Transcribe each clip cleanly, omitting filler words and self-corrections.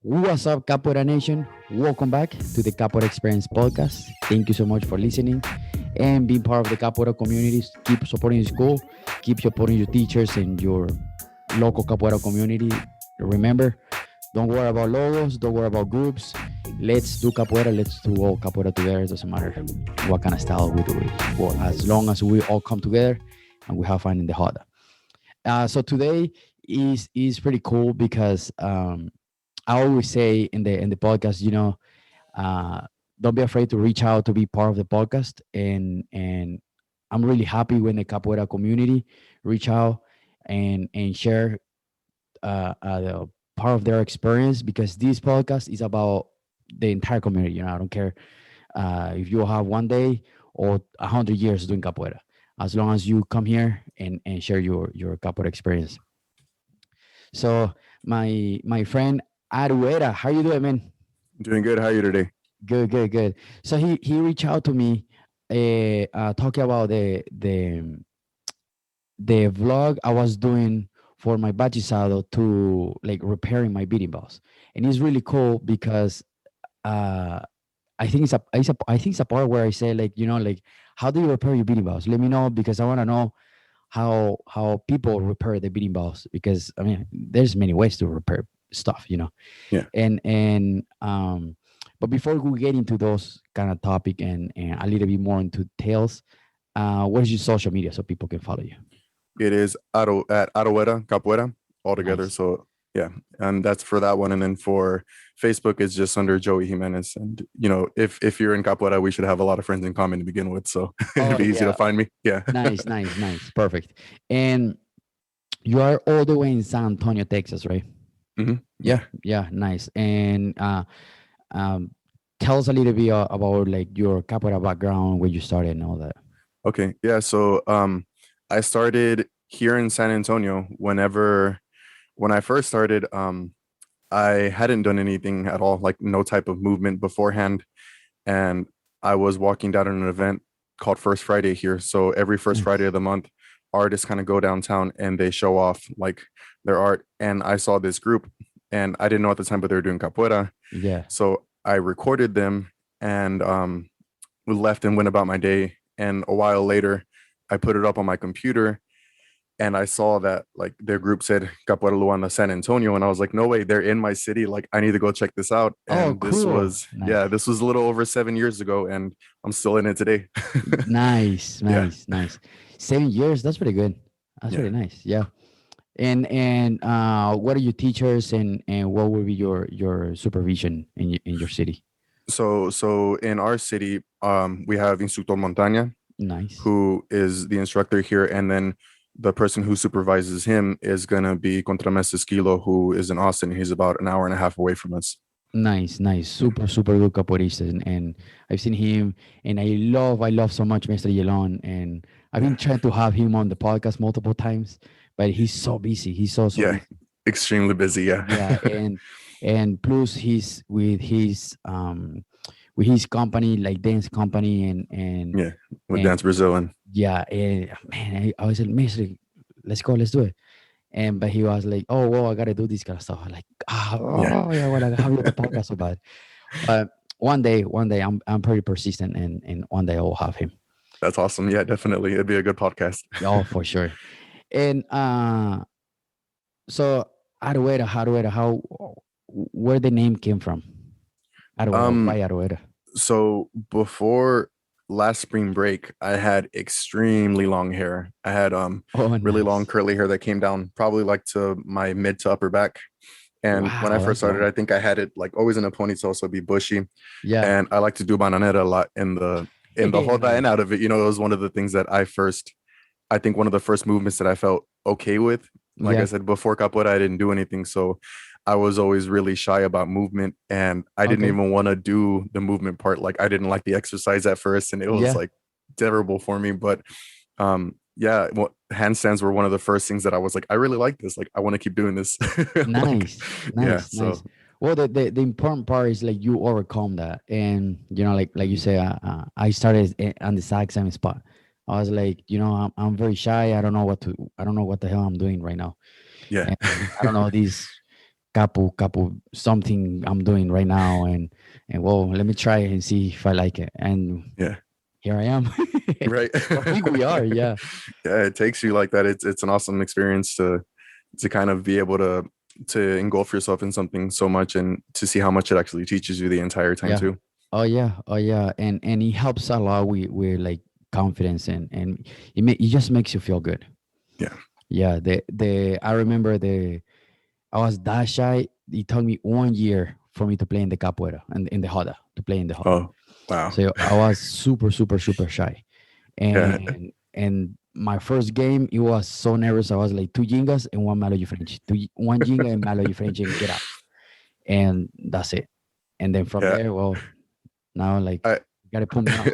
What's up, Capoeira Nation? Welcome back to the Capoeira Experience podcast. Thank you so much for listening and being part of the Capoeira community. Keep supporting your school, keep supporting your teachers and your local Capoeira community. Remember, don't worry about logos, don't worry about groups. Let's do Capoeira, let's do all Capoeira together. It doesn't matter what kind of style we do it. Well, as long as we all come together and we have fun in the hot. So today is pretty cool because I always say in the podcast, uh, don't be afraid to reach out to be part of the podcast, and I'm really happy when the Capoeira community reach out and share the part of their experience because this podcast is about the entire community. I don't care if you have one day or 100 years doing Capoeira, as long as you come here and share your Capoeira experience. So my friend Aroeira, how you doing, man? Doing good. How are you today? Good, good, good. So he reached out to me, talking about the vlog I was doing for my bachisado to like repairing my beating balls, and it's really cool because uh, I think it's a part where I say like like how do you repair your beating balls? Let me know because I want to know how people repair the beating balls because I mean there's many ways to repair stuff. Yeah. And but before we get into those kind of topic and a little bit more into details, what is your social media so people can follow you? It is at Aroeira, Capoeira, all together. Nice. So yeah, and that's for that one. And then for Facebook, it's just under Joey Jimenez. And if you're in Capoeira, we should have a lot of friends in common to begin with. So it'd Oh be easy to yeah. find me. Yeah. Nice, nice, nice. Perfect. And you are all the way in San Antonio, Texas, right? Yeah. Yeah, nice. And um tell us a little bit about like your capoeira background, where you started and all that. Okay. Yeah. So I started here in San Antonio when I first started. I hadn't done anything at all, like no type of movement beforehand. And I was walking down an event called First Friday here. So every first Friday Nice. of the month, artists kind of go downtown and they show off like their art. And I saw this group and I didn't know at the time, but they were doing capoeira. Yeah. So I recorded them and we left and went about my day. And a while later, I put it up on my computer and I saw that like their group said Capoeira Luana San Antonio, and I was like, no way, they're in my city. Like I need to go check this out. Oh, And this cool. was Nice. this was a little over 7 years ago, and I'm still in it today. Nice, Yeah, nice, nice. 7 years. That's pretty good. That's yeah. really nice. Yeah. And what are your teachers and what will be your supervision in your city? So in our city, we have Instructor Montaña, Nice. who is the instructor here, and then the person who supervises him is gonna be Contramestre Esquilo, who is in Austin. He's about an hour and a half away from us. Nice, nice, Yeah. super, super good capoeirista, and I've seen him, and I love so much Mr. Yelon, and I've been Yeah. trying to have him on the podcast multiple times, but he's so busy. He's so Yeah. busy. Extremely busy. Yeah. Yeah, and plus he's with his company like dance company Yeah. With and Dance Brazil and yeah, and man, I was like, Mister, let's do it. And but he was like, oh well, I gotta do this kind of stuff. I'm like, yeah. oh yeah, well, I have you on the podcast so bad. But one day, I'm pretty persistent, and one day I will have him. That's awesome. Yeah, definitely. It'd be a good podcast. Oh, for sure. And so Aroeira, how where the name came from? Aroeira, Um, why Aroeira? so before last spring break, I had extremely long hair. I had Oh, really long nice. curly hair that came down probably like to my mid to upper back. And when I Wow, first that's started, long. I think I had it like always in a ponytail, so it'd be bushy. Yeah. And I like to do bananera a lot in the joda and Nice. out of it. It was one of the things that I think one of the first movements that I felt okay with. Like I Yeah. said, before capoeira, I didn't do anything. So I was always really shy about movement. And I didn't Okay. even want to do the movement part. Like I didn't like the exercise at first. And it was Yeah. like terrible for me. But yeah, well, handstands were one of the first things that I was like, I really like this. Like I want to keep doing this. Like, Nice. yeah. Nice. Nice. So Well, the important part is like you overcome that, and like you say, I started on the exact same spot. I was like, I'm very shy. I don't know what the hell I'm doing right now, yeah. and I don't know this. capo something I'm doing right now, and well, let me try and see if I like it. And Yeah. here I am. Right. I think we are, yeah. Yeah, it takes you like that. It's an awesome experience to kind of be able to engulf yourself in something so much and to see how much it actually teaches you the entire time Yeah. too. Oh yeah. Oh yeah. And it helps a lot with like confidence, and it just makes you feel good. Yeah. Yeah. The I remember I was that shy. It took me 1 year for me to play in the capoeira and in the Hoda, to play in the Hoda. Oh, wow. So I was super, super, super shy. Yeah. And my first game, it was so nervous. I was like two jingas and one malo French. One jinga and malo French and get out. And that's it. And then from Yeah. there, well, now like I gotta put me on.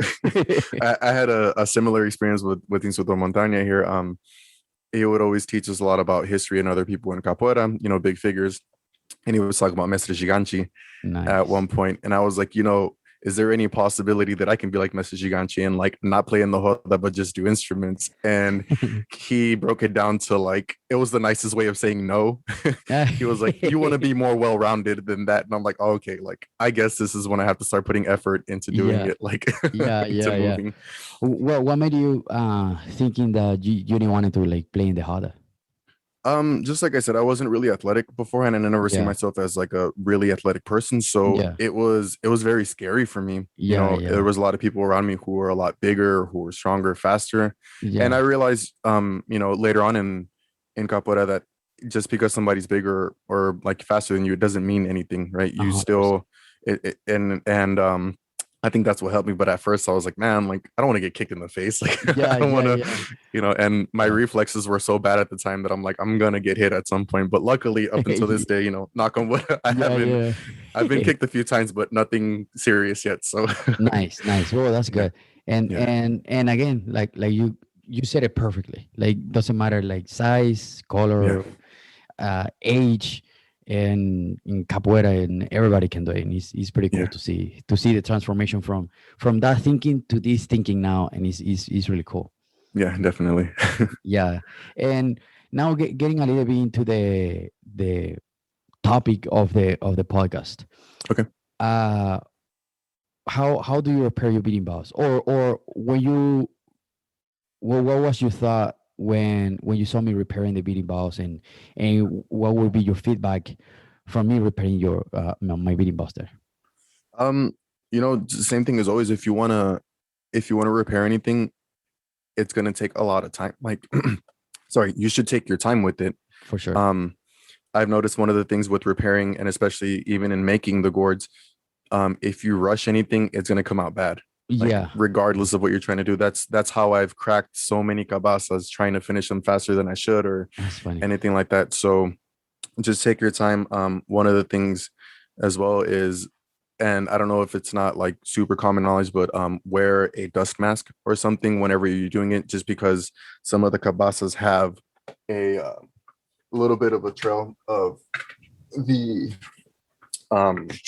I had a similar experience with Instituto Montaña here. He would always teach us a lot about history and other people in capoeira, big figures. And he was talking about Mestre Giganchi at Nice. one point, and I was like, is there any possibility that I can be like Mestre Giganchi and like not play in the hoda but just do instruments? And he broke it down to like it was the nicest way of saying no. He was like, you want to be more well-rounded than that, and I'm like, oh, okay, like I guess this is when I have to start putting effort into doing Yeah. it, like Yeah, into yeah, yeah. moving. What made you thinking that you didn't want to like play in the harder? Just like I said, I wasn't really athletic beforehand, and I never seen Yeah, myself as like a really athletic person. So yeah, it was very scary for me. yeah, There yeah, was a lot of people around me who were a lot bigger, who were stronger, faster. And I yeah. realized later on in capoeira that just because somebody's bigger or like faster than you, it doesn't mean anything, right? You 100%. still and I think that's what helped me. But at first I was like, man, like I don't want to get kicked in the face. Like I Yeah, don't yeah, want to, yeah, and my yeah. reflexes were so bad at the time that I'm like, I'm gonna get hit at some point. But luckily, up until this day, knock on wood, Yeah, yeah. I've been kicked a few times, but nothing serious yet. So Nice, nice. Oh, that's yeah, good. And yeah, and again, like you said it perfectly. Like doesn't matter like size, yeah, color, age, and in capoeira, and everybody can do it. And it's pretty cool yeah, to see the transformation from that thinking to this thinking now, and it's really cool. yeah, definitely. Yeah, and now getting a little bit into the topic of the podcast. Okay. Uh, how do you repair your beating balls, or when you what was your thought when you saw me repairing the beating balls, and what would be your feedback from me repairing my beating balls there? Um, same thing as always. If you wanna repair anything, it's gonna take a lot of time. Like, sorry, you should take your time with it. For sure. Um, I've noticed one of the things with repairing, and especially even in making the gourds, if you rush anything, it's gonna come out bad. Like Yeah, regardless of what you're trying to do. That's how I've cracked so many cabaças trying to finish them faster than I should or that's funny. anything like that. So just take your time. One of the things as well is, and I don't know if it's not like super common knowledge, but wear a dust mask or something whenever you're doing it, just because some of the cabaças have a little bit of a trail of the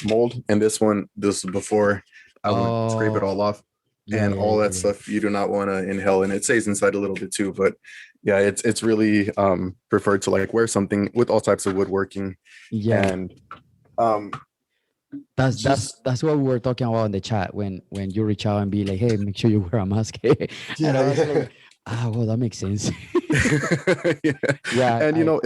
mold, and this was before I would scrape it all Oh, off, yeah, and yeah, all that yeah, stuff you do not want to inhale, and it stays inside a little bit too. But yeah, it's really preferred to like wear something with all types of woodworking, yeah. and um That's that's just that's what we were talking about in the chat when you reach out and be like, hey, make sure you wear a mask. And I yeah, was yeah. like, well, that makes sense. Yeah. Yeah, And I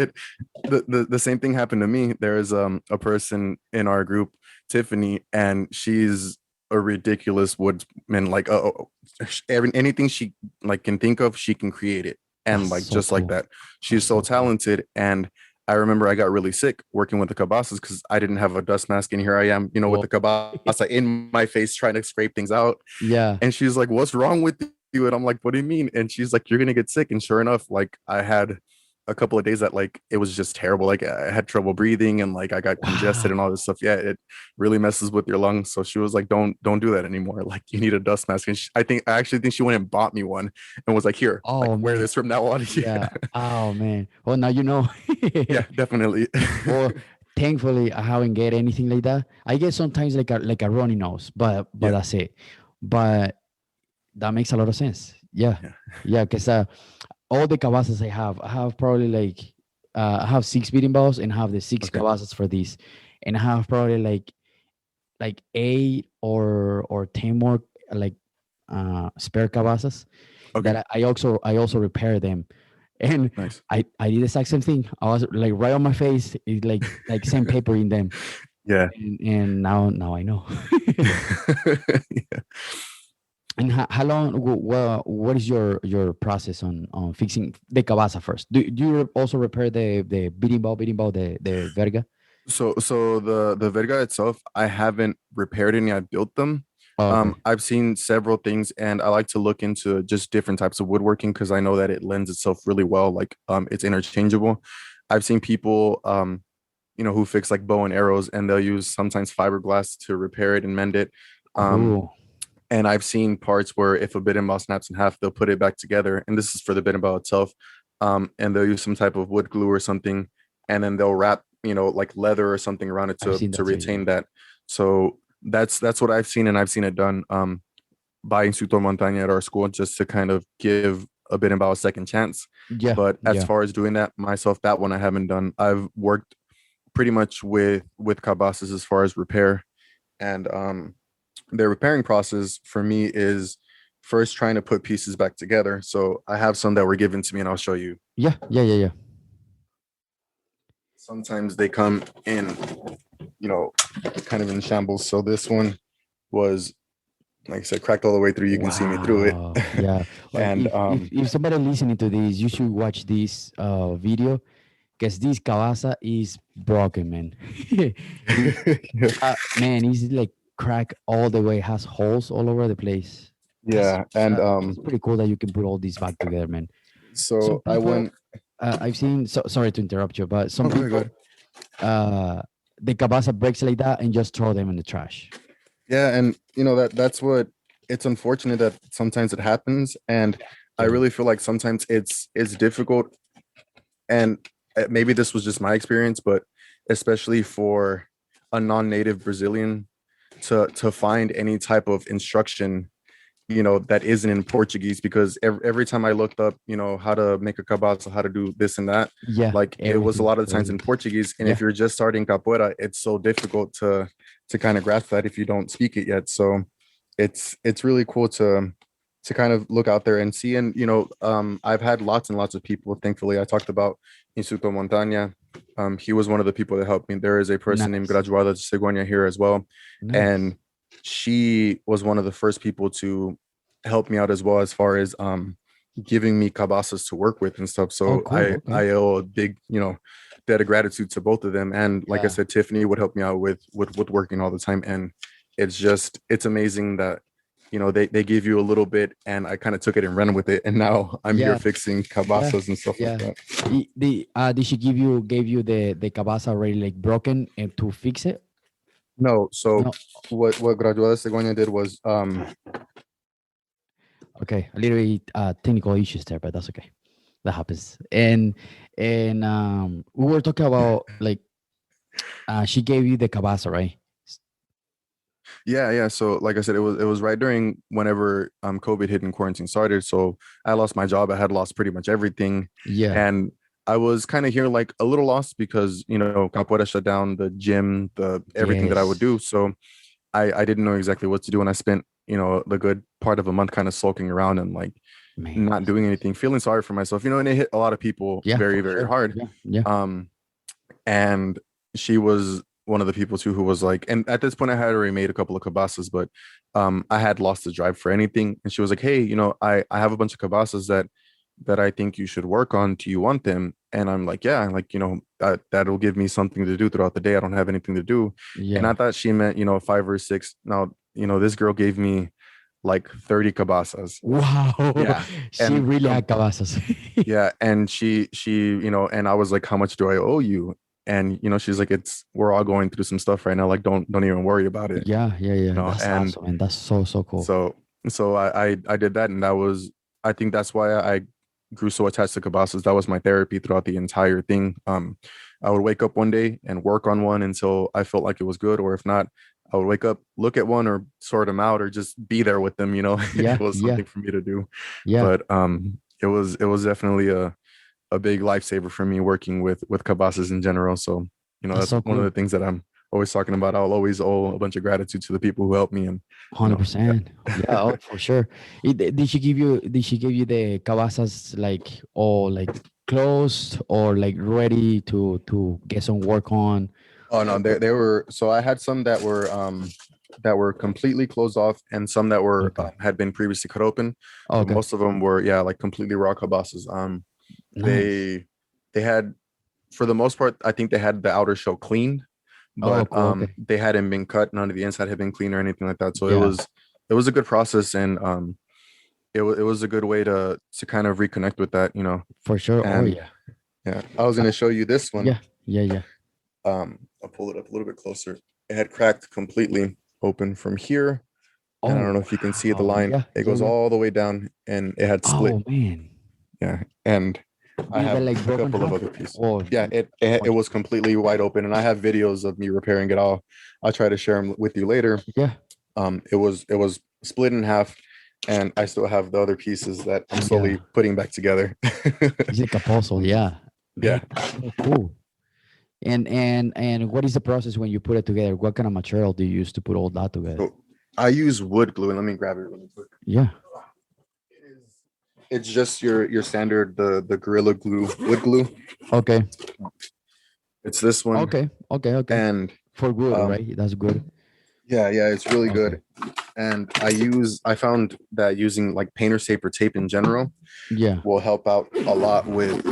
the same thing happened to me. There's a person in our group, Tiffany, and she's a ridiculous woodsman. Like anything she like can think of, she can create it, and that's like so just like cool. that, she's That's so so cool. talented. And I remember I got really sick working with the cabassas because I didn't have a dust mask, and here I am, with Well, the cabasa in my face trying to scrape things out. yeah. And she's like, "What's wrong with you?" And I'm like, "What do you mean?" And she's like, "You're gonna get sick." And sure enough, like I had a couple of days that like it was just terrible. Like I had trouble breathing and like I got congested and all Wow. this stuff. Yeah, it really messes with your lungs. So she was like, "Don't do that anymore. Like you need a dust mask." And I actually think she went and bought me one and was like, "Here, like Oh wear man. this from now on." Yeah. Yeah, Oh man. Well, now you know. yeah, definitely. Well, thankfully, I haven't get anything like that. I get sometimes like a runny nose, but Yeah, that's it. But that makes a lot of sense. Yeah, yeah, yeah. Because all the cabazas I have probably like I have 6 beating balls and have the 6 Okay. cabaças for these, and I have probably like 8 or 10 more like spare cabaças Okay. that I also repair them. And Nice. I did the exact same thing. I was like right on my face, it like sandpaper in them, Yeah. and now I know. Yeah. And how long? Well, what is your process on fixing the cabaza first? Do you also repair the beating ball, the verga? So the Verga itself, I haven't repaired any. I built them. Oh, okay. I've seen several things, and I like to look into just different types of woodworking because I know that it lends itself really well. Like it's interchangeable. I've seen people who fix like bow and arrows, and they'll use sometimes fiberglass to repair it and mend it. Um, Cool. and I've seen parts where if a bitten bow snaps in half, they'll put it back together. And this is for the bitten bow itself. And they'll use some type of wood glue or something, and then they'll wrap, like leather or something around it I've to seen to that too. Yeah. retain that. So that's what I've seen, and I've seen it done by Instructor Montaña at our school just to kind of give a bitten bow a second chance. Yeah. But as Yeah. far as doing that myself, that one I haven't done. I've worked pretty much with Cabaças as far as repair, and the repairing process for me is first trying to put pieces back together. So I have some that were given to me, and I'll show you. Yeah. Yeah. Yeah. Yeah. Sometimes they come in, you know, kind of in shambles. So this one was, like I said, cracked all the way through. You can see me through it. Wow. Yeah. Well, And if somebody listening to this, you should watch this video because this cabaza is broken, man. It, man, it's like crack all the way, has holes all over the place. yeah, and It's pretty cool that you can put all this back together, man. Some so I people, went. I've seen. Sorry to interrupt you, but some Oh, go people, ahead. the cabaza breaks like that and just throw them in the trash. Yeah, and that's what, it's unfortunate that sometimes it happens, and I Yeah. really feel like sometimes it's difficult, and maybe this was just my experience, but especially for a non-native Brazilian to find any type of instruction, that isn't in Portuguese, because every time I looked up, how to make a cabaça, how to do this and that, Yeah. like it was a Everything. lot of the times in Everything. Portuguese. And Yeah. if you're just starting capoeira, it's so difficult to kind of grasp that if you don't speak it yet. So it's really cool to kind of look out there and see. And I've had lots and lots of people. Thankfully, I talked about Insuto Montaña. He was one of the people that helped me. There is a person named Nice. Graduada Cegonia here as well, Nice. and she was one of the first people to help me out as well, as far as giving me cabasas to work with and stuff. Oh, So cool. I Okay. owe a big debt of gratitude to both of them. And like I Yeah. said, Tiffany would help me out with working all the time. And it's amazing that they give you a little bit, and I kind of took it and ran with it, and now I'm here Yeah. fixing Yeah. cabasas and stuff like Yeah. that. Did she gave you the cabaza already like broken and to fix it? No, so No. what Graduada Cegonia did was Okay. A little bit technical issues there, but that's okay. That happens. And we were talking about like she gave you the cabaza, right? yeah. So like I said, it was right during whenever COVID hit and quarantine started. So I lost my job. I had lost pretty much everything. Yeah. And I was kind of here like a little lost because Capoeira shut down the gym, the everything that I would Yes. do. So I didn't know exactly what to do. And I spent, the good part of a month kind of sulking around and like Man. not doing anything, feeling sorry for myself, and it hit a lot of people Yeah, very, for very sure. hard. Yeah. Yeah. Um, and she was one of the people too who was like, and at this point I had already made a couple of cabasas, but I had lost the drive for anything. And she was like, hey, I have a bunch of cabasas that I think you should work on. Do you want them? And I'm like, yeah, like, that'll give me something to do throughout the day. I don't have anything to do. And I Yeah. thought she meant, 5 or 6. Now, this girl gave me like 30 cabasas. Wow. Yeah. She And really had cabazas. yeah, and she and I was like, how much do I owe you? And she's like, we're all going through some stuff right now, like don't even worry about it. Yeah. Yeah. Yeah. That's And awesome, man. That's so cool. so I did that, and that was, I think that's why I grew so attached to cabasas. That was my therapy throughout the entire thing. I would wake up one day and work on one until I felt like it was good, or if not, I would wake up, look at one, or sort them out, or just be there with them. It Yeah. was Yeah. something for me to do. Yeah. But it was definitely a a big lifesaver for me working with Cabaças in general. So, That's that's so one of cool. the things that I'm always talking about. I'll always owe a bunch of gratitude to the people who helped me. And, yeah. 100%. Yeah, oh, for sure. Did she give you the cabazas like all like closed or like ready to get some work on? Oh no, they were, so I had some that were completely closed off and some that were Okay. had been previously cut open, but Okay. most of them were, yeah, like completely raw Cabaças. Nice. They had, for the most part, I think they had the outer shell clean, Oh, but cool. Okay. they hadn't been cut. None of the inside had been clean or anything like that. So Yeah, it was a good process, and it was a good way to kind of reconnect with that, for sure. Oh, and yeah. yeah, I was Uh, going to show you this one. yeah. Yeah. Yeah. I'll pull it up a little bit closer. It had cracked completely open from here, and I don't Oh, know if you can see the wow. line. Yeah. It Yeah. goes Yeah. all the way down, and it had split. Oh, man. Yeah, and I You got have like a broken couple of half? other pieces. Oh, Yeah, it was completely wide open, and I have videos of me repairing it all. I'll try to share them with you later. yeah. It was split in half, and I still have the other pieces that I'm Yeah. slowly putting back together. It's like a puzzle. Yeah. Man, Yeah. that's so cool. And what is the process when you put it together? What kind of material do you use to put all that together? So I use wood glue, and let me grab it really quick. Yeah. It's just your standard the Gorilla Glue wood glue. Okay. It's this one, Okay. Okay. Okay. and For good, um right? That's good. yeah, it's really Okay. good. And I found that using like painter's tape or tape in general Yeah. will help out a lot with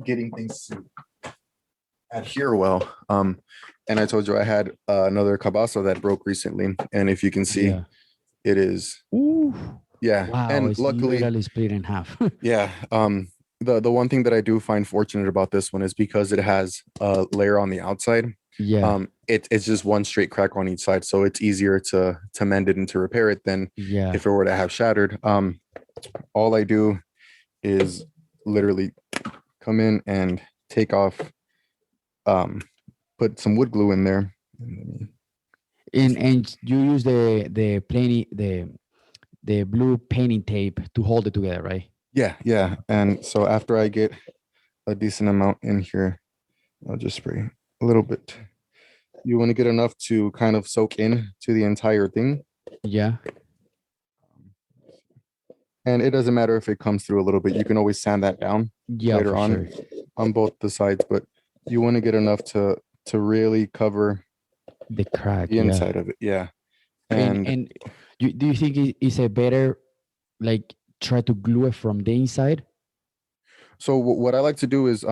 getting things to adhere well. And I told you I had another cabasso that broke recently, and if you can see, Yeah. it is, Ooh. yeah. Wow. And It's luckily, literally split in half. yeah. The one thing that I do find fortunate about this one is because it has a layer on the outside. Yeah. It's just one straight crack on each side, so it's easier to mend it and to repair it than Yeah. if it were to have shattered. All I do is literally come in and take off, put some wood glue in there. And you use the blue painting tape to hold it together, right? Yeah. And so after I get a decent amount in here, I'll just spray a little bit. You want to get enough to kind of soak in to the entire thing. Yeah. And it doesn't matter if it comes through a little bit. You can always sand that down Yeah, later for sure. on both the sides, but you want to get enough to really cover The crack, the yeah. inside of it. Yeah. And And and do you think it's a better like try to glue it from the inside? so what I like to do is,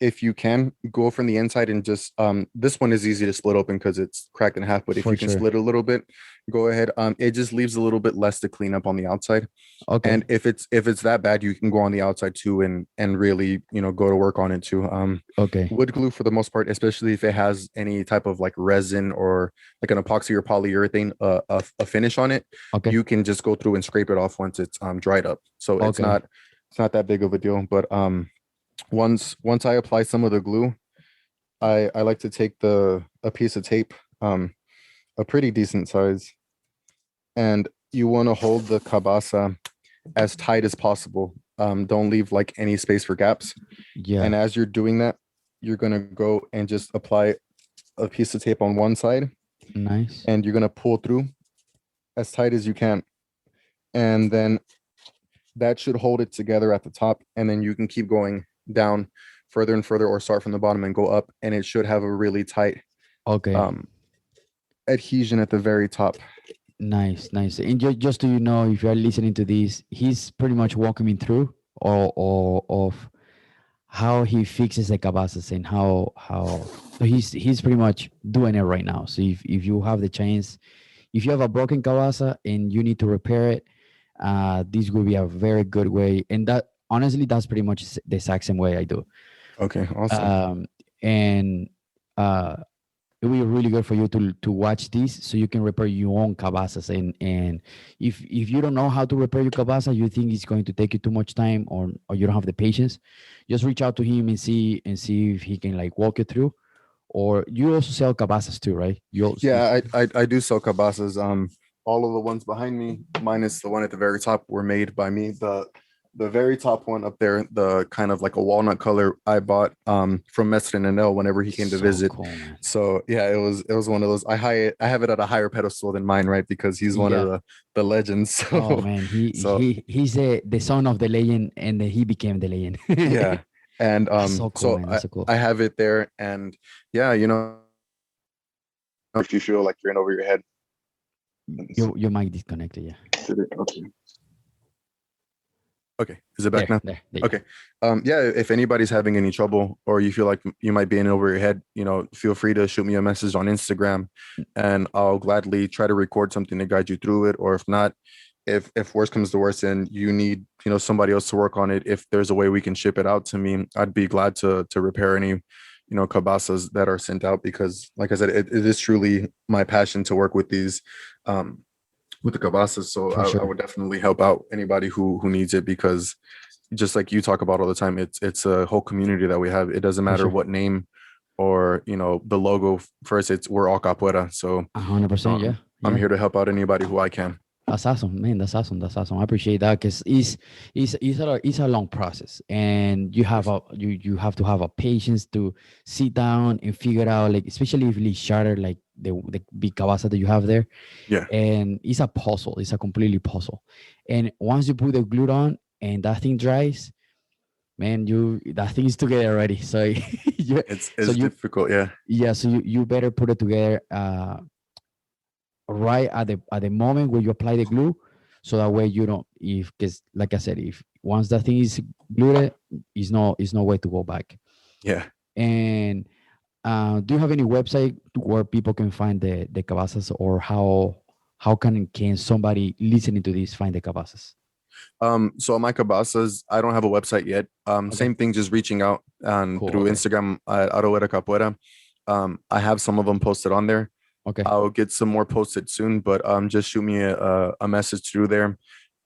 if you can go from the inside and just, this one is easy to split open because it's cracked in half, but if For you can sure. split it a little bit, go ahead. It just leaves a little bit less to clean up on the outside. Okay. And if it's that bad, you can go on the outside too, and really, go to work on it too. Okay. Wood glue for the most part, especially if it has any type of like resin or like an epoxy or polyurethane, a finish on it, Okay. you can just go through and scrape it off once it's dried up. So Okay. it's not that big of a deal. But once I apply some of the glue, I like to take a piece of tape, a pretty decent size, and you want to hold the cabasa as tight as possible. Don't leave like any space for gaps. Yeah. And as you're doing that, you're gonna go and just apply a piece of tape on one side, Nice. and you're gonna pull through as tight as you can. And then that should hold it together at the top. And then you can keep going down further and further, or start from the bottom and go up. And it should have a really tight Okay. um, adhesion at the very top. Nice, nice. And just so you know, if you are listening to this, he's pretty much walking me through or of how he fixes the cabazas and how so he's pretty much doing it right now. So if you have the chance, if you have a broken cabaza and you need to repair it, this will be a very good way. And that honestly, that's pretty much the exact same way I do. Okay, awesome. And it will be really good for you to watch this so you can repair your own cabazas. And if you don't know how to repair your cabasa, you think it's going to take you too much time, or you don't have the patience, just reach out to him and see if he can like walk you through. Or you also sell cabazas too, right? You also, Yeah, I do sell cabasas. All of the ones behind me, minus the one at the very top, were made by me. the very top one up there, the kind of like a walnut color, I bought from Mestre Nanel whenever he came to So visit. cool, man. So yeah, it was one of those. I have it at a higher pedestal than mine, right? Because he's one of Yeah. the legends. Oh So man, he so he he's the son of the legend, and then he became the legend. yeah. And That's so cool, so man. That's so cool. I have it there, and yeah, if you feel like you're in over your head. Let me see. Your mic disconnected. Yeah. Okay. Okay. Is it back There, now? there. Okay. Yeah, if anybody's having any trouble or you feel like you might be in over your head, feel free to shoot me a message on Instagram and I'll gladly try to record something to guide you through it. Or if not, if worse comes to worse and you need, somebody else to work on it, if there's a way we can ship it out to me, I'd be glad to repair any, cabaças that are sent out because like I said, it is truly my passion to work with these with the Cabaças. So For I sure. would definitely help out anybody who needs it because just like you talk about all the time, it's a whole community that we have. It doesn't For matter sure. what name or the logo. First, we're all capoeira. So 100%. Yeah. I'm Yeah. here to help out anybody who I can. That's awesome, man. That's awesome. That's awesome. I appreciate that because it's a long process, and you have to have a patience to sit down and figure out, like, especially if it's charter, like the big cabasa that you have there, Yeah, and it's a puzzle. It's a completely puzzle, and once you put the glue on and that thing dries, man, that thing is together already. So you so it's you difficult. Yeah, yeah, so you better put it together right at the moment where you apply the glue, so that way you don't, if, because like I said, if once that thing is glued, is no way to go back. yeah. And do you have any website where people can find the cabazas, or how can somebody listening to this find the cabazas? So my cabasas, I don't have a website yet. Okay, Same thing, just reaching out cool. through Okay, Instagram at Aroeira Capoeira. I have some of them posted on there. okay, I'll get some more posted soon, but just shoot me a message through there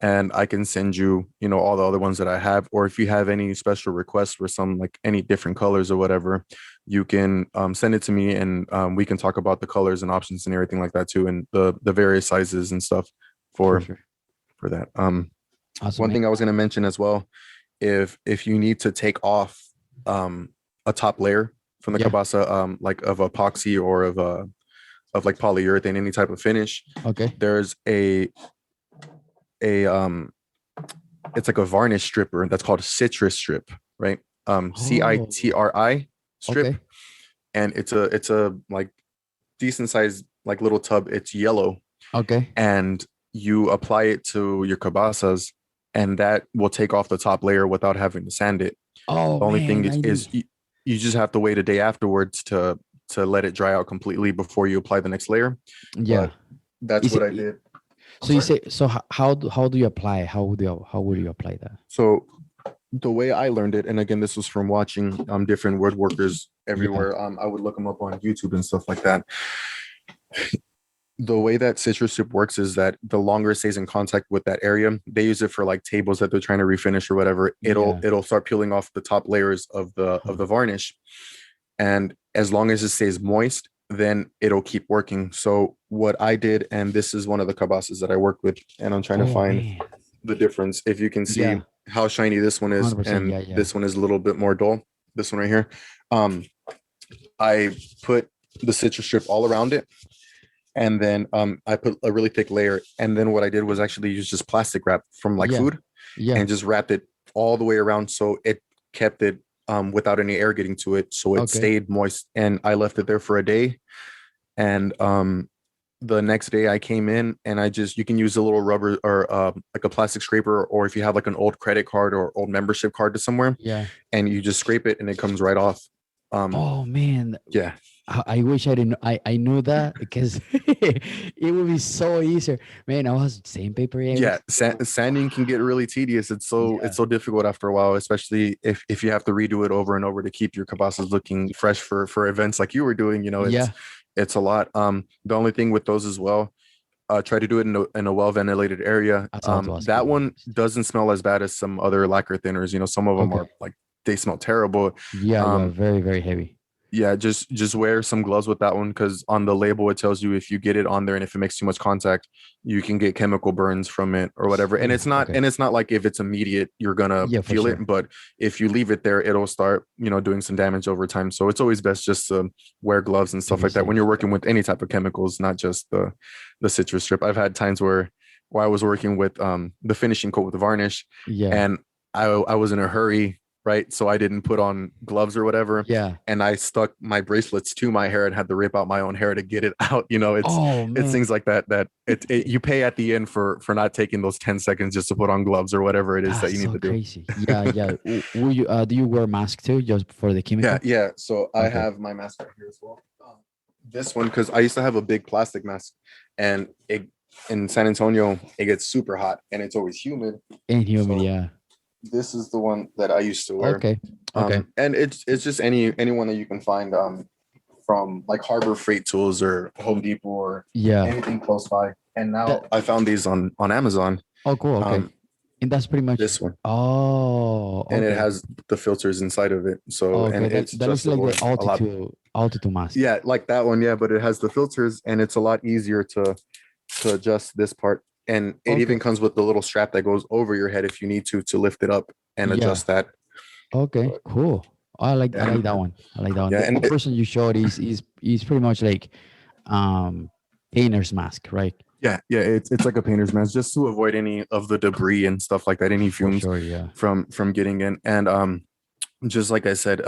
and I can send you, all the other ones that I have. Or if you have any special requests for some, like any different colors or whatever, you can send it to me and we can talk about the colors and options and everything like that too, and the various sizes and stuff for for sure. for that. Awesome, One man. thing I was going to mention as well, if you need to take off a top layer from the Yeah. cabasa, like of epoxy or of like polyurethane, any type of finish, Okay. there's a it's like a varnish stripper that's called citrus strip, right? Oh, CITRI strip, okay. and it's a like decent sized like little tub. It's yellow, Okay. and you apply it to your cabasas, and that will take off the top layer without having to sand it. Oh The only thing man, is you just have to wait a day afterwards to let it dry out completely before you apply the next layer. yeah. But that's Is what it? I did. I'm So you sorry. say, so how do you apply? How would you apply that? So the way I learned it, and again, this was from watching different woodworkers Yeah. everywhere. I would look them up on YouTube and stuff like that. The way that citrus strip works is that the longer it stays in contact with that area, they use it for like tables that they're trying to refinish or whatever. Yeah. It'll start peeling off the top layers of the varnish, and as long as it stays moist, then it'll keep working. So what I did, and this is one of the cabasas that I worked with, and I'm trying to Oh find man. the difference. If you can see Yeah. how shiny this one is, 100%. and Yeah. Yeah. this one is a little bit more dull. This one right here. Um, I put the citrus strip all around it, and then I put a really thick layer. And then what I did was actually use just plastic wrap from like Yeah. food Yeah. and just wrapped it all the way around so it kept it without any air getting to it, so it Okay. stayed moist. And I left it there for a day, and the next day I came in and you can use a little rubber or like a plastic scraper, or if you have like an old credit card or old membership card to somewhere, Yeah. and you just scrape it and it comes right off. Oh man. Yeah, I wish I didn't. I knew that because it would be so easier, man. I was sandpaper. yeah. Sanding can get really tedious. Yeah. It's so difficult after a while, especially if you have to redo it over and over to keep your cabasas looking fresh for events like you were doing. Yeah. It's a lot. The only thing with those as well, try to do it in a well ventilated area. That's how to ask That you. one doesn't smell as bad as some other lacquer thinners. Some of them Okay. are like they smell terrible. Yeah. Yeah. Um, Very, very heavy. Yeah, just wear some gloves with that one because on the label it tells you if you get it on there and if it makes too much contact, you can get chemical burns from it or whatever. And Ooh, okay. it's not like if it's immediate you're gonna Yeah, for feel it, sure. but if you leave it there, it'll start, doing some damage over time. So it's always best just to wear gloves and To stuff be like that when safe. you're working with any type of chemicals, not just the citrus strip. I've had times where I was working with the finishing coat with the varnish Yeah. and I was in a hurry, right? So I didn't put on gloves or whatever Yeah. and I stuck my bracelets to my hair and had to rip out my own hair to get it out. Oh It's man, things like that you pay at the end for not taking those 10 seconds just to put on gloves or whatever it is that that's you need so to do. crazy. Yeah, yeah. Will you do you wear mask too, just for the Yeah, chemical? yeah. So I Okay. have my mask right here as well. This one because I used to have a big plastic mask, and it in San Antonio it gets super hot and it's always humid. And humid, So yeah. this is the one that I used to wear. Okay. Okay. And it's just anyone that you can find from like Harbor Freight Tools or Home Depot or Yeah. anything close by. And now That I found these on Amazon. oh cool, okay. Um, And that's pretty much this one, oh, and it okay. has the filters inside of it. So and Okay. That it's that looks like the adjustable a lot. altitude mask. Yeah, like that one. Yeah, but it has the filters, and it's a lot easier to adjust this part. And it even Okay. comes with the little strap that goes over your head if you need to lift it up and Yeah. adjust that. Okay. But Cool. I like and that one. I like that one. yeah, The person you showed is pretty much like um painter's mask, right? yeah, it's like a painter's mask just to avoid any of the debris and stuff like that, any For fumes sure, yeah. from getting in. And just like I said,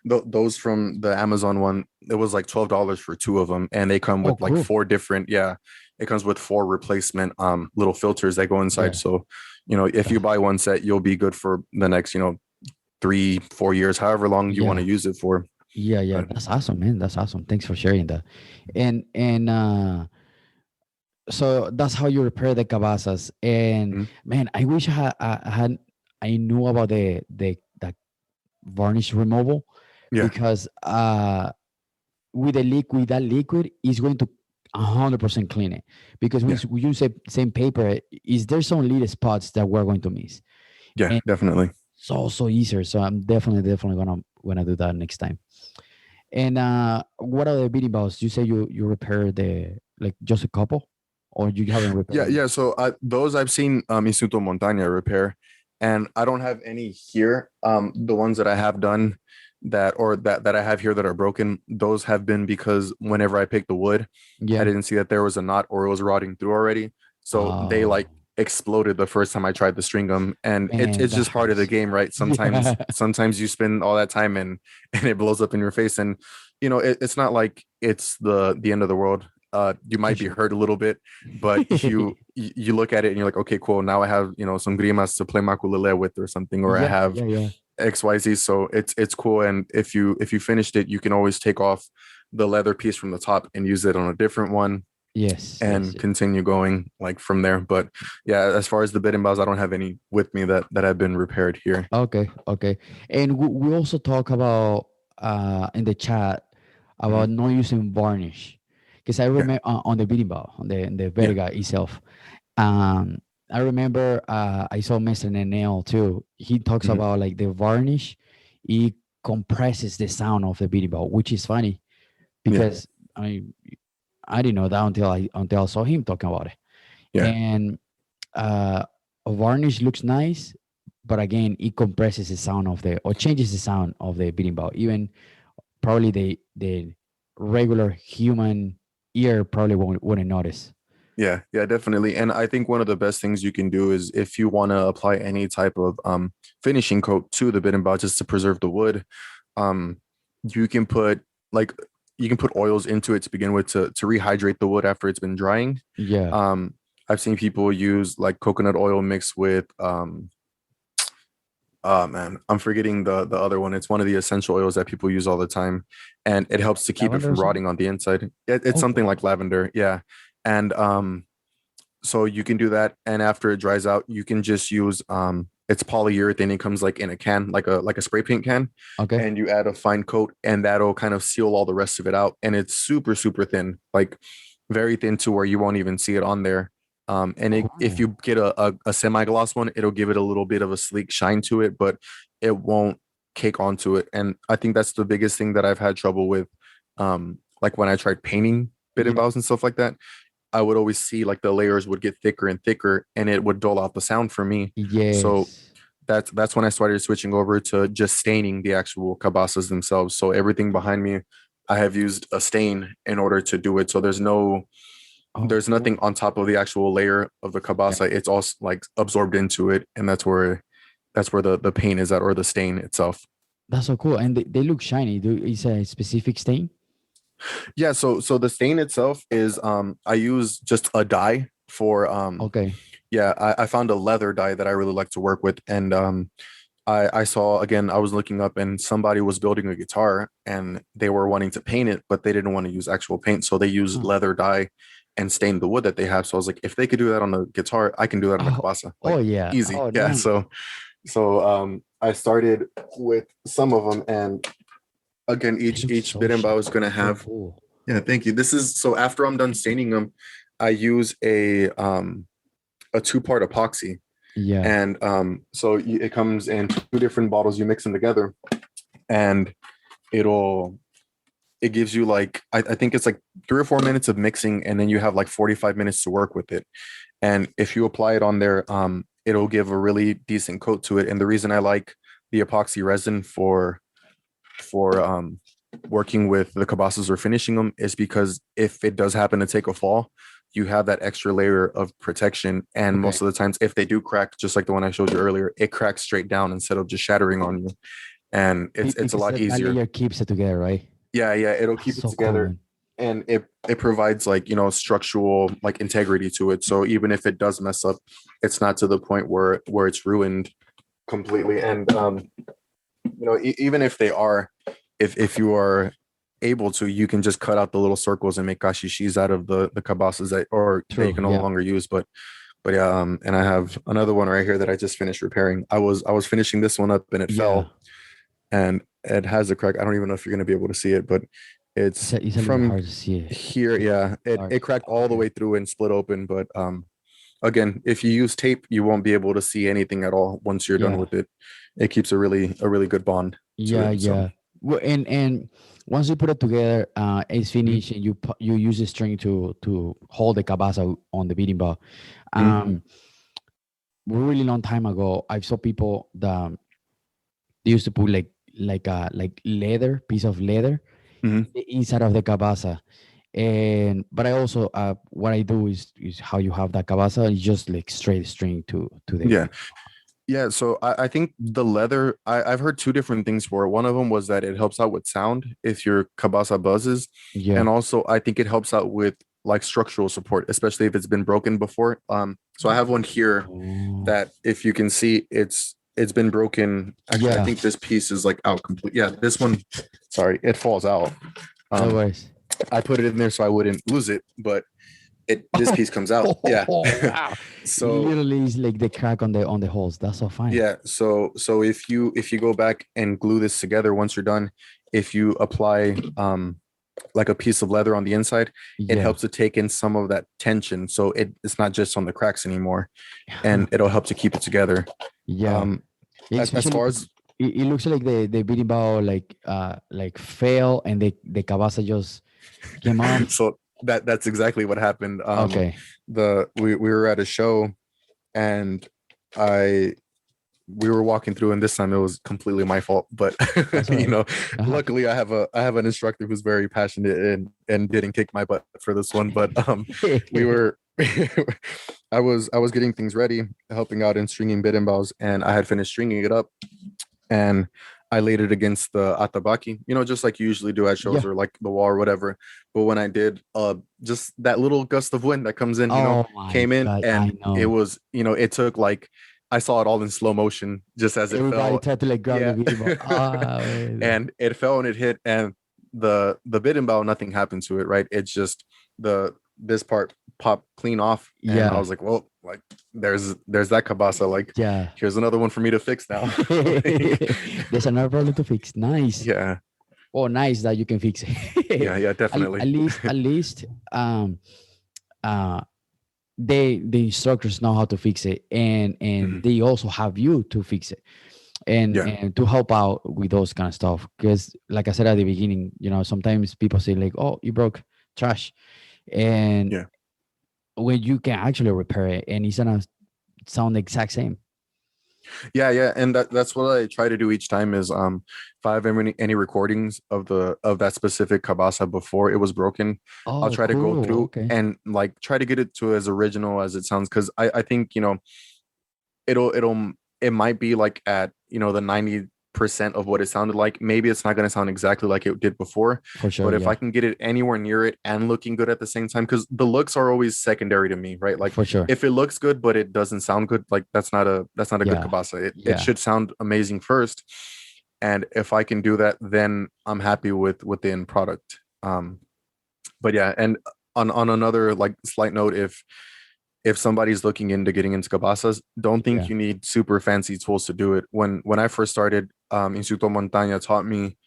those from the Amazon one, it was like $12 for two of them, and they come Oh, with like cool. four different, yeah, it comes with four replacement little filters that go inside. Yeah. So, if you That's, buy one set, you'll be good for the next, 3 4 years, however long you want to yeah. use it for. Yeah, yeah. But That's awesome, man. That's awesome. Thanks for sharing that. And so that's how you repair the cabazas. And mhm, man, I wish I knew about the varnish removal yeah, because with that liquid is going to 100% clean it. Because when yeah, we use the same paper, is there some little spots that we're going to miss? yeah, And definitely. so easier. So I'm definitely gonna do that next time. And what are the beating balls? You say you repair the like just a couple, or you haven't repaired Yeah, any? yeah. So those I've seen Instituto Montaña repair, and I don't have any here. The ones that I have done that I have here that are broken, those have been because whenever I picked the wood, I Yeah. didn't see that there was a knot or it was rotting through already. So they like Oh exploded the first time I tried to string them, and man, it's that just part of the hurts. game, right? Yeah. Sometimes you spend all that time and and it blows up in your face, and it's not like it's the end of the world. You For might be sure. hurt a little bit, but you look at it and you're like, okay, cool. Now I have some grimas to play makulele with or something, or I Yeah, have yeah, yeah. XYZ. So it's cool. And if you finished it, you can always take off the leather piece from the top and use it on a different one Yes, yes, and yes. continue going like from there. But yeah, as far as the bed and bows, I don't have any with me that have been repaired here. Okay, okay. And we also talk about in the chat Mhm. about not using varnish because I Yeah, remember on the beating ball on the yeah, vertiga itself. Um, I remember I saw Mr. Nenel too. He talks mhm, about like the varnish, it compresses the sound of the beating ball, which is funny yeah, because I didn't know that until I saw him talking about it. yeah. And uh, a varnish looks nice, but again, it compresses the sound of the or changes the sound of the beating ball. Even probably the regular human ear probably wouldn't notice. Yeah, yeah, definitely. And I think one of the best things you can do is if you want to apply any type of finishing coat to the bit and bow just to preserve the wood, um, you can put like you can put oils into it to begin with to rehydrate the wood after it's been drying. Yeah. Um, I've seen people use like coconut oil mixed with oh man, I'm forgetting the other one. It's one of the essential oils that people use all the time, and it helps to keep it Lavender or from something? rotting on the inside. It's Oh, something cool. like lavender, yeah. And so you can do that, and after it dries out, you can just use it's polyurethane. It comes like in a can, like a spray paint can, Okay. and you add a fine coat, and that'll kind of seal all the rest of it out. And it's super super thin, like very thin to where you won't even see it on there. If Cool. you get a semi gloss one, it'll give it a little bit of a sleek shine to it, but it won't cake onto it. And I think that's the biggest thing that I've had trouble with. Like when I tried painting bit and Yeah. bows and stuff like that, I would always see like the layers would get thicker and thicker, and it would dull out the sound for me. So Yes. that's when I started switching over to just staining the actual cabasas themselves. So everything behind me, I have used a stain in order to do it. So Oh, there's cool. nothing on top of the actual layer of the Yeah. cabasa. It's all like absorbed into it, and that's where the paint is at, or the stain itself. That's so cool. And they look shiny. Is a specific stain? Yeah, so the stain itself is I use just a dye for Okay. yeah, I found a leather dye that I really like to work with. And I saw, again, I was looking up and somebody was building a guitar and they were wanting to paint it, but they didn't want to use actual paint. So they used Huh. leather dye and stained the wood that they have. So I was like, if they could do that on a guitar, I can do that on a Oh, cabasa. oh Like yeah. easy. Oh, Yeah. nice. So I started with some of them, and again, They look each so bit and bow shiny. is gonna So have, cool. yeah, thank you. This is so after I'm done staining them, I use a two-part epoxy. Yeah. And it comes in two different bottles. You mix them together, and it'll it gives you like I think it's like 3 or 4 minutes of mixing, and then you have like 45 minutes to work with it. And if you apply it on there, it'll give a really decent coat to it. And the reason I like the epoxy resin for working with the cabasas or finishing them is because if it does happen to take a fall, you have that extra layer of protection. And Okay. most of the times, if they do crack, just like the one I showed you earlier, it cracks straight down instead of just shattering on you. And it's a Because lot that easier. layer keeps it together, right? Yeah, yeah, it'll That's keep it so cool, together, man. and it provides like structural like integrity to it. So even if it does mess up, it's not to the point where it's ruined completely. And even if they are, if you are able to, you can just cut out the little circles and make kashishis out of the cabasas that you True. can no Yeah. longer use. But yeah, and I have another one right here that I just finished repairing. I was finishing this one up and it Yeah. fell, and it has a crack. I don't even know if you're going to be able to see it, but it's It's a little from hard to see it. here. Yeah, it Dark. cracked all the Okay. way through and split open. But again, if you use tape, you won't be able to see anything at all once you're done Yeah. with it. It keeps a really good bond to Yeah. it. So Yeah. Well, and once you put it together, it's mhm, finished, and you use the string to hold the cabasa on the beating bar. mhm, Um, really long time ago, I saw people that they used to put like leather piece of leather mhm. the inside of the cabasa. And but I also what I do is how you have that cabasa is just like straight string to the Yeah. Yeah, so I think the leather, I've heard two different things for it. One of them was that it helps out with sound if your cabasa buzzes. yeah. And also I think it helps out with like structural support, especially if it's been broken before. So I have one here Oh, that if you can see, it's been broken. Actually, I yeah. think this piece is like out complete. Yeah, this one, sorry, it falls out. No Um, worries. I put it in there so I wouldn't lose it, but this piece comes out. Yeah. Wow. So Literally it's like the crack on the holes. That's so fine. yeah, so if you go back and glue this together once you're done, if you apply like a piece of leather on the inside, it Yeah. helps to take in some of that tension. So it's not just on the cracks anymore, and it'll help to keep it together. Yeah. Um Yeah, as especially far because as it looks like the beating bow like fell and the cabasa just came off. so that's exactly what happened. Okay. We were at a show, and I we were walking through, and this time it was completely my fault, but That's all you right. know, That happens. luckily I have an instructor who's very passionate and didn't kick my butt for this one. But we were I was getting things ready, helping out in stringing bit and bows, and I had finished stringing it up, and I laid it against the atabaki, just like you usually do at shows, Yeah. or like the wall or whatever. But when I did, just that little gust of wind that comes in, Oh my came in, God. I and it know. was, it took like, I saw it all in slow motion just as it Everybody fell. tried to like grab the Yeah. beating bow. Ah, And it fell and it hit, and the bit and bow, nothing happened to it, right? It's just this part popped clean off, and I yeah. was like, well, like there's that cabasa, like Yeah. here's another one for me to fix now. There's another problem to fix. Nice. Yeah, Oh, nice that you can fix it. yeah, At definitely. least uh the instructors know how to fix it, and Mhm. they also have you to fix it. and Yeah. and to help out with those kind of stuff. Because like I said at the beginning, sometimes people say like, oh, you broke trash, and Yeah. when you can actually repair it and it's gonna sound the exact same. Yeah, and that's what I try to do each time is if I have any recordings of that specific cabasa before it was broken, I'll Oh, try to go cool. through Okay. and like try to get it to as original as it sounds, because I think it might be like at the 90% of what it sounded like. Maybe it's not going to sound exactly like it did before, For sure. but if I Yeah. can get it anywhere near it and looking good at the same time, because the looks are always secondary to me, right? Like For sure. if it looks good but it doesn't sound good, like that's not a good Yeah. cabasa. It Yeah. should sound amazing first, and if I can do that, then I'm happy with the end product. But yeah, and on another like slight note, if somebody's looking into getting into cabasas, don't think Yeah. you need super fancy tools to do it. When I first started, Instituto Montaña taught me,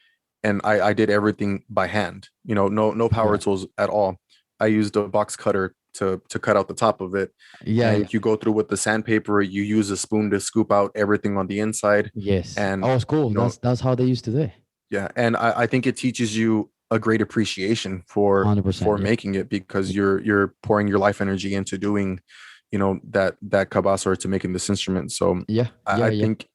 and I did everything by hand. No power Yeah. tools at all. I used a box cutter to cut out the top of it, Yeah. Yeah. and you go through with the sandpaper. You use a spoon to scoop out everything on the inside, Yes. and Oh, it's cool. you know, That's how they used to do it. yeah. And I think it teaches you a great appreciation for 100%. Yeah. making it, because you're pouring your life energy into doing that cabasa, or to making this instrument. So Yeah. Yeah. I Yeah. think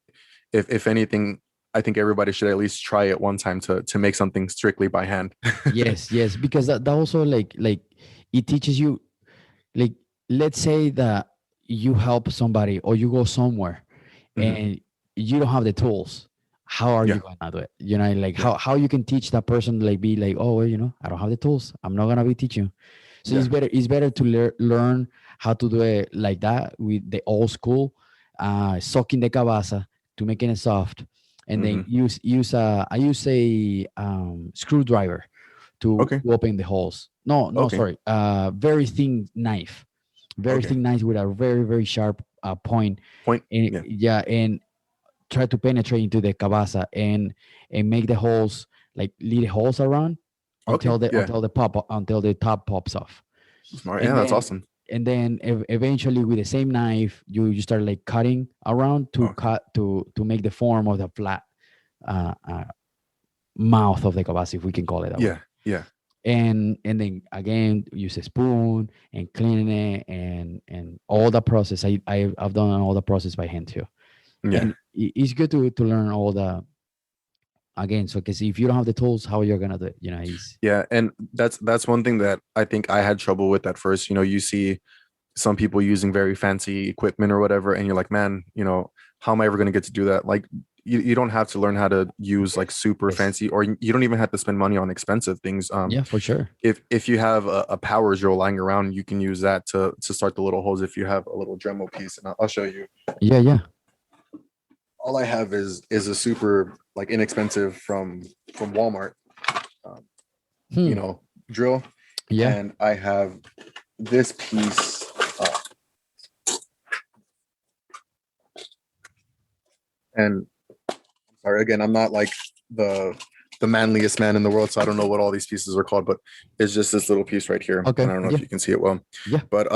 if anything, I think everybody should at least try it one time to make something strictly by hand. Yes. Yes. Because that also like it teaches you, like, let's say that you help somebody or you go somewhere Hmm. and you don't have the tools. How are you Yeah, gonna do it? Like yeah, how you can teach that person, like, be like, oh, well, I don't have the tools, I'm not gonna be teaching. So yeah. it's better to learn how to do it like that, with the old school, soaking the cabasa to making it soft, and then Hmm. use I use a screwdriver to Okay, open the holes. No, no, okay, sorry, very thin knife, very okay. thin knife with a very very sharp point, Point. and Yeah. yeah, and try to penetrate into the cabasa and make the holes, like lead holes around Okay. until the Yeah. until the top pops off, Smart. Yeah, and that's then awesome. eventually with the same knife you start like cutting around to Okay. cut to make the form of the flat uh, uh, mouth of the cabasa, if we can call it that way. Yeah. Yeah. And then again use a spoon and cleaning it and all the process. I've done all the process by hand too, Yeah. and it's good to learn all the, again, so because if you don't have the tools, how you're gonna do it, is Yeah. And that's one thing that I think I had trouble with at first. You see some people using very fancy equipment or whatever, and you're like, man, how am I ever going to get to do that? Like, you don't have to learn how to use like super yes, fancy, or you don't even have to spend money on expensive things. yeah, for sure, If you have a power drill lying around, you can use that to start the little holes. If you have a little Dremel piece, and I'll show you. yeah, yeah. All I have is a super like inexpensive from Walmart, um, Hmm. drill, Yeah. and I have this piece. And sorry, again, I'm not like the manliest man in the world, so I don't know what all these pieces are called, but it's just this little piece right here, and Okay. I don't know Yeah. if you can see it well. Yeah. But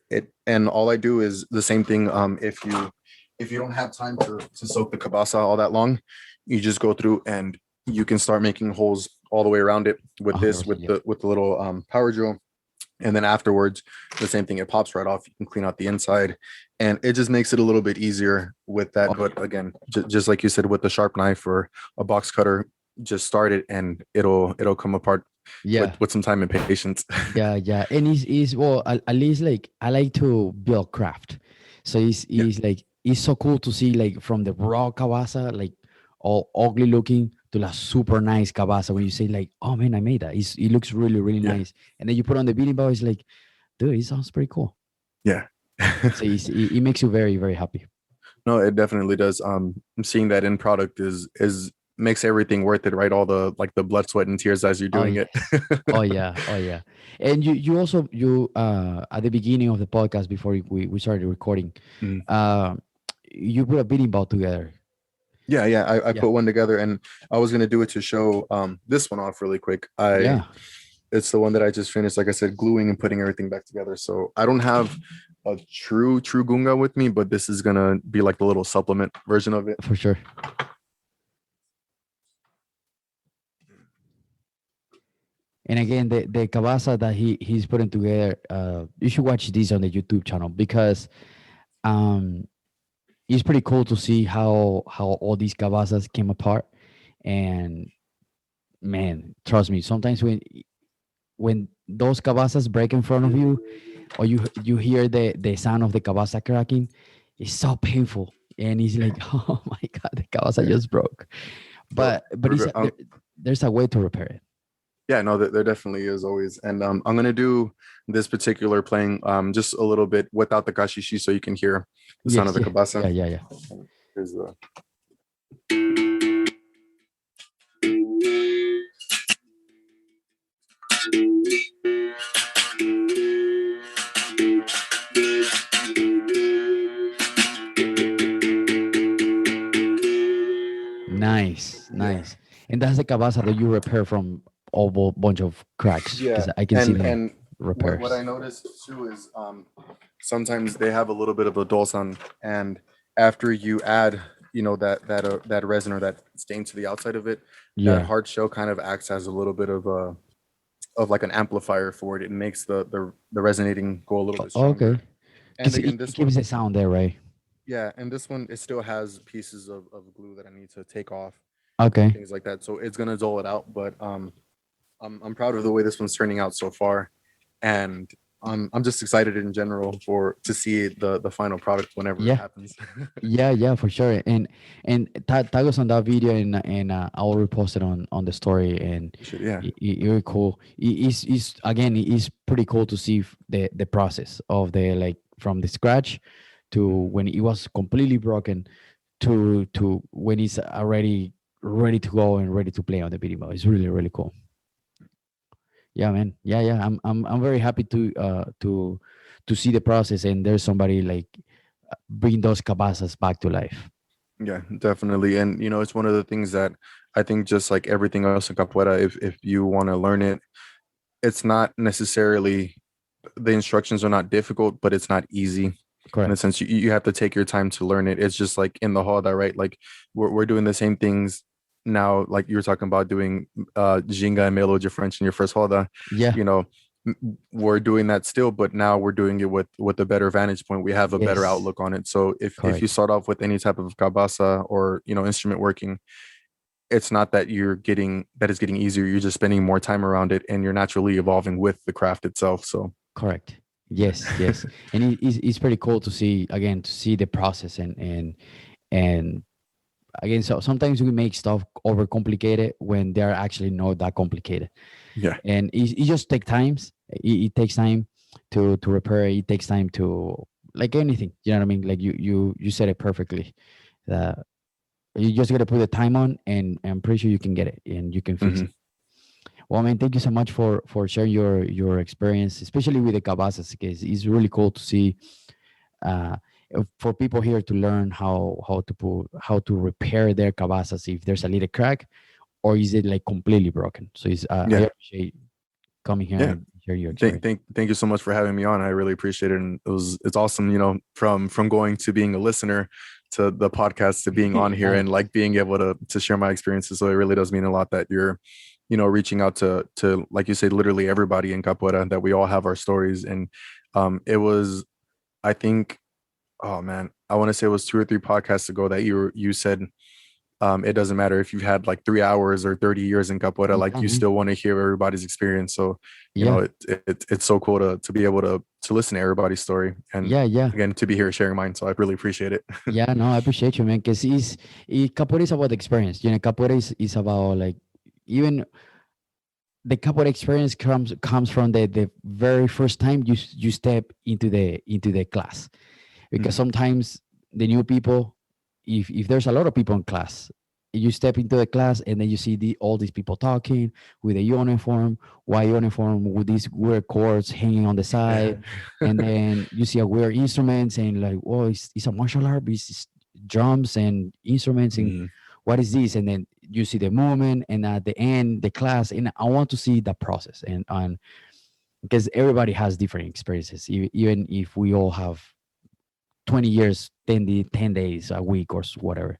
it, and all I do is the same thing. If you don't have time to soak the cabasa all that long, you just go through and you can start making holes all the way around it with this 100%. with Yeah. the little power drill. And then afterwards, the same thing, it pops right off. You can clean out the inside, and it just makes it a little bit easier with that. Oh, But again, just like you said, with the sharp knife or a box cutter, just start it and it'll come apart yeah. with some time and patience. Yeah. Yeah. And it's well, at least like I like to build craft. So Yeah, it's so cool to see, like, from the raw cabasa, like all ugly looking, to la super nice cabasa when you say like, oh man, I made that. It looks really, really yeah, nice. And then you put on the beanie bar, it's like, dude, it sounds pretty cool. yeah. So it makes you very, very happy. No, it definitely does. Seeing that end product is makes everything worth it, right? All the like the blood, sweat, and tears as you're Oh doing it. yes. Oh yeah. Oh yeah. And you also at the beginning of the podcast, before we started recording, Mm. uh you put a beating ball together. Yeah. I Yeah. put one together, and I was gonna do it to show this one off really quick. Yeah. It's the one that I just finished, like I said, gluing and putting everything back together. So I don't have a true gunga with me, but this is gonna be like the little supplement version of it. For sure. And again, the cabasa that he's putting together, you should watch this on the YouTube channel because um it's pretty cool to see how all these cabasas came apart. And man, trust me, sometimes when those cabasas break in front of you, or you hear the sound of the cabasa cracking, it's so painful. And it's like, oh my god, the cabasa just broke. Well, But there's a way to repair it. yeah, no, there definitely is always. And I'm gonna do this particular playing just a little bit without the kashishi so you can hear the sound of the cabasa. Yeah. Here's the Nice. And that's the cabasa that you repair from a bunch of cracks. yeah. I can see them And repairs. what I noticed too is sometimes they have a little bit of a dulsan, and after you add, you know, that resin or that stain to the outside of it, that hard shell kind of acts as a little bit of like an amplifier for it. It makes the resonating go a little bit stronger. Okay. And again, It keeps the sound there, right? yeah, and this one, it still has pieces of glue that I need to take off, Okay. things like that. So it's gonna dull it out, but I'm proud of the way this one's turning out so far, and I'm just excited in general to see the final product whenever it happens. Yeah, for sure. And tag us on that video, and I will repost it on the story. And Yeah, very cool. It's again, it's pretty cool to see the process of the, like, from the scratch to when it was completely broken to when it's already ready to go and ready to play on the video. It's really cool. Yeah, man. Yeah. I'm very happy to see the process, and there's somebody like bring those cabazas back to life. yeah, definitely. And you know, it's one of the things that I think, just like everything else in capoeira, if you want to learn it, it's not necessarily, the instructions are not difficult, but it's not easy. Correct. In a sense, you have to take your time to learn it. It's just like in the hall, right? Like we're doing the same things now. Like you were talking about doing Ginga and Melo French in your first hall, Yeah. you know, we're doing that still, but now we're doing it with a better vantage point. We have a better outlook on it. So if you start off with any type of cabasa or, you know, instrument working, it's not that it's getting easier. You're just spending more time around it, and you're naturally evolving with the craft itself. So correct. Yes. And it's pretty cool to see the process, and again, so sometimes we make stuff overcomplicated when they're actually not that complicated. Yeah. And it just takes times. It takes time to repair. It takes time to, like anything. You know what I mean? Like you said it perfectly. You just got to put the time on, and I'm pretty sure you can get it and you can fix it. Well, man, thank you so much for sharing your experience, especially with the cabazas, because it's really cool to see for people here to learn how to repair their cabazas if there's a little crack, or is it like completely broken. So I appreciate coming here and share your experience. Thank you so much for having me on. I really appreciate it, and it's awesome. You know, from going to being a listener to the podcast to being on here and like being able to share my experiences. So it really does mean a lot that you're, you know, reaching out to like you said, literally everybody in capoeira, that we all have our stories. And it was, I think, oh man, I want to say it was 2 or 3 podcasts ago that you said it doesn't matter if you've had like 3 hours or 30 years in capoeira, like you still want to hear everybody's experience. So you know, it's so cool to be able to listen to everybody's story, and again, to be here sharing mine. So I really appreciate it. Yeah, no, I appreciate you, man, because capoeira is about experience. You know, capoeira is about, like, even the capoeira experience comes from the very first time you step into the class, because sometimes the new people, if there's a lot of people in class, you step into the class and then you see all these people talking with a white uniform with these weird cords hanging on the side, and then you see a weird instruments and like, oh, it's a martial art, it's drums and instruments, and what is this? And then you see the movement, and at the end the class, and I want to see the process, and because everybody has different experiences, even if we all have 20 years, 10 days a week or whatever.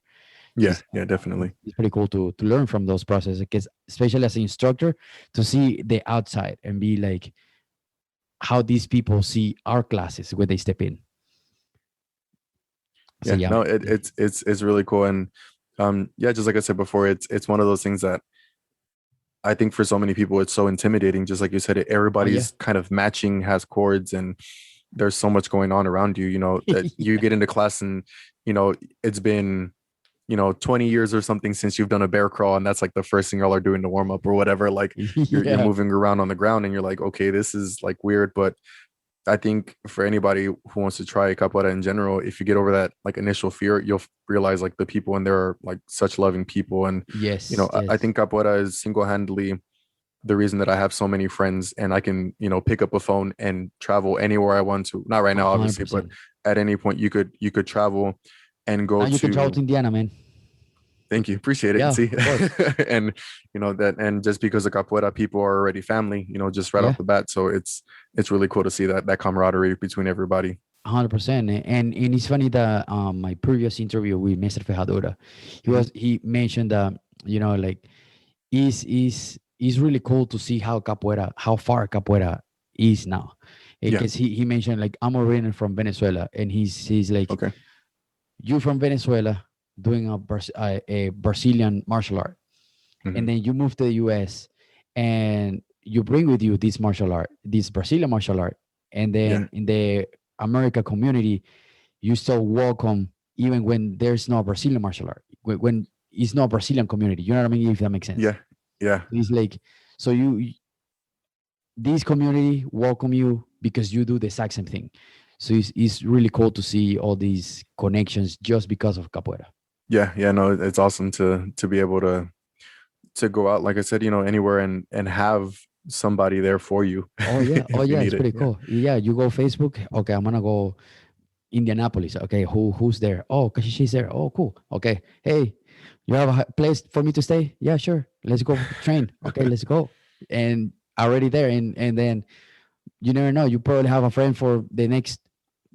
Yeah, It's, yeah, definitely. it's pretty cool to learn from those processes, because especially as an instructor, to see the outside and be like how these people see our classes when they step in. So Yeah, yeah, no, it's really cool. And yeah, just like I said before, it's one of those things that I think for so many people it's so intimidating. Just like you said, oh yeah, everybody's kind of matching, has chords, and there's so much going on around you, that you get into class and it's been 20 years or something since you've done a bear crawl, and that's like the first thing y'all are doing to warm up or whatever. Like you're yeah, moving around on the ground and you're like, okay, this is like weird. But I think for anybody who wants to try capoeira in general, if you get over that like initial fear, you'll realize like the people in there are like such loving people. And yes, I yes, think capoeira is single-handedly the reason that I have so many friends, and I can pick up a phone and travel anywhere I want to. Not right a now, hundred obviously, but percent. at any point you could travel and go Now you can travel to. to Indiana, man. Thank you. Appreciate it. Yeah, See, of course. and that, and just because of capoeira, people are already family, just right Yeah, off the bat. So it's really cool to see that camaraderie between everybody. 100%. And it's funny that my previous interview with Mr. Fejadura, Mhm. he mentioned that, like, is really cool to see how far capoeira is now, Yeah. because he mentioned, like, I'm originally from Venezuela, and he's like, Okay. you from Venezuela doing a Brazilian martial art, and Mhm. then you move to the US, and you bring with you this martial art, this Brazilian martial art, and Yeah. then in the America community, you still welcome even when there's no Brazilian martial art, when it's not Brazilian community. You know what I mean? If that makes sense. Yeah. Yeah. It's like, so this community welcome you because you do the exact same thing. So it's really cool to see all these connections just because of capoeira. Yeah. Yeah. No, it's awesome to be able to go out, like I said, anywhere and have somebody there for you Oh if you yeah, need it's it. pretty Yeah. cool. Yeah, you go Facebook. Okay, I'm gonna go Indianapolis. Okay, who's there? Oh, Kashishi's there. Oh, cool. Okay, hey, you have a place for me to stay? Yeah, sure. Let's go train. Okay, let's go. And already there, and then you never know. You probably have a friend for the next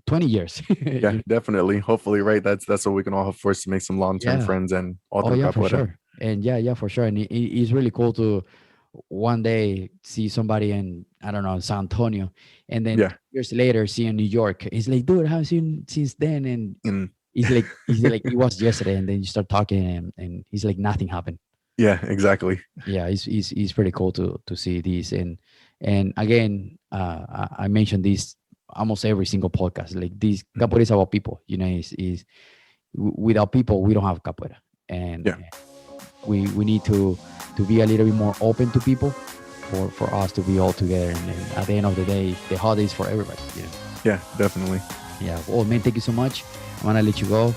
20 years. Yeah, definitely. Hopefully, right. That's what we can all hope for, is to make some long-term Yeah. friends, and all Oh through yeah, for capoeira. sure. And yeah, for sure. And it's really cool to one day see somebody in, I don't know, San Antonio, and then Yeah. 2 years later see in New York. It's like, dude, I haven't seen since then. And And it's like it was yesterday, and then you start talking, and he's like nothing happened. yeah, exactly. Yeah, it's pretty cool to see this. And again, I mentioned this almost every single podcast. Like, this Mhm. capoeira is about people. Is without people we don't have capoeira, and Yeah. we need to be a little bit more open to people for us to be all together. And at the end of the day, the holidays for everybody. Yeah, definitely. Yeah. Well, man, thank you so much. I'm gonna let you go,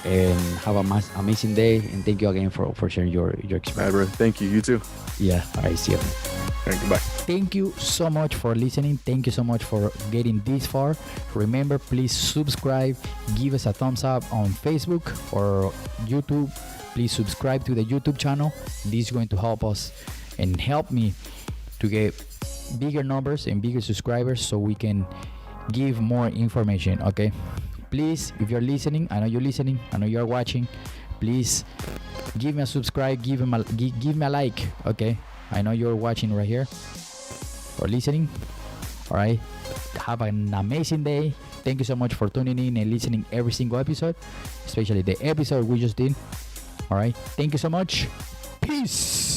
and have a amazing day. And thank you again for sharing your All right, experience. bro. Thank you. You too. Yeah. All right. See you. All right, goodbye. Thank you so much for listening. Thank you so much for getting this far. Remember, please subscribe, give us a thumbs up on Facebook or YouTube. Please subscribe to the YouTube channel. This is going to help us and help me to get bigger numbers and bigger subscribers, so we can give more information. Okay, please, if you're listening, I know you're listening, I know you're watching, please give me a subscribe, give me a like. Okay, I know you're watching right here or listening. All right, have an amazing day. Thank you so much for tuning in and listening every single episode, especially the episode we just did. All right, thank you so much. Peace.